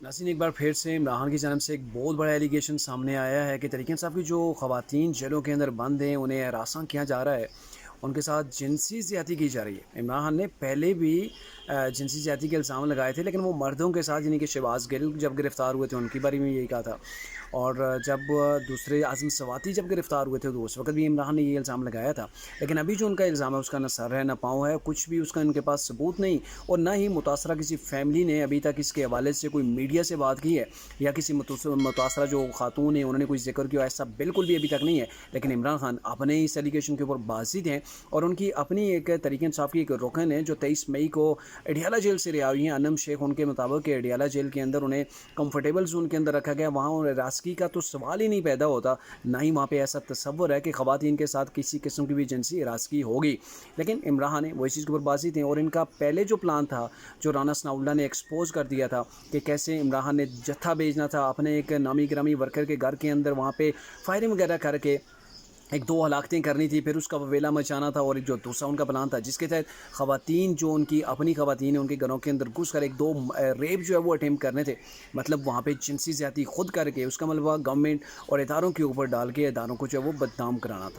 नाज़रीन, एक बार फिर से इमरान खान की जानब से एक बहुत बड़ा एलिगेशन सामने आया है कि तहरीक इंसाफ की जो ख़वातीन जेलों के अंदर बंद हैं उन्हें हरासा किया जा रहा है, उनके साथ जिनसी ज़्यादती की जा रही है। इमरान खान ने पहले भी जिनसी ज़्यादती के इल्ज़ाम लगाए थे, लेकिन वो मर्दों के साथ, यानी कि शहबाज गिल जब गिरफ़्तार हुए थे उनके बारे में यही कहा था। और जब दूसरे आज़म सवाती जब गिरफ़्तार हुए थे तो उस वक्त भी इमरान खान ने ये इल्ज़ाम लगाया था। लेकिन अभी जो उनका इल्ज़ाम है उसका न सर है न पाँव है, कुछ भी उसका इनके पास सबूत नहीं। और न ही मुतासरा किसी फैमिली ने अभी तक इसके हवाले से कोई मीडिया से बात की है, या किसी मुतासरा जो खातून है उन्होंने कोई जिक्र किया, ऐसा बिल्कुल भी अभी तक नहीं है। लेकिन इमरान खान अपने इस एलिगेशन के ऊपर बाज़िद हैं और उनकी अपनी एक तहरीक इंसाफ की एक रुकन है जो 23 मई को अडियाला जेल से रिहा हुई हैं, अनम शेख। उनके मुताबिक अडियाला जेल के अंदर उन्हें कंफर्टेबल जोन के अंदर रखा गया, वहाँ राजगी का तो सवाल ही नहीं पैदा होता, ना ही वहाँ पे ऐसा तस्वर है कि ख़वातीन के साथ किसी किस्म की भी जिनसी राजगी होगी। लेकिन इमरान खान वो इस चीज़ के ऊपर बाज़िद हैं। और इनका पहले जो प्लान था, जो राना सनाउल्लाह ने एक्सपोज कर दिया था कि कैसे इमरान खान ने जत्था भेजना था अपने एक नामी गिरामी वर्कर के घर के अंदर, वहाँ पे फायरिंग वगैरह करके एक दो हलाकतें करनी थी, फिर उसका वेला मचाना था। और एक जो दूसरा उनका प्लान था जिसके तहत ख़वातीन जो उनकी अपनी ख़वातीन हैं उनके घरों के अंदर घुस कर एक दो रेप जो है वो अटेम्प्ट करने थे, मतलब वहाँ पे जिनसी ज़्यादती खुद करके उसका मलबा गवर्नमेंट और इदारों के ऊपर डाल के इदारों को जो है वो बदनाम कराना था।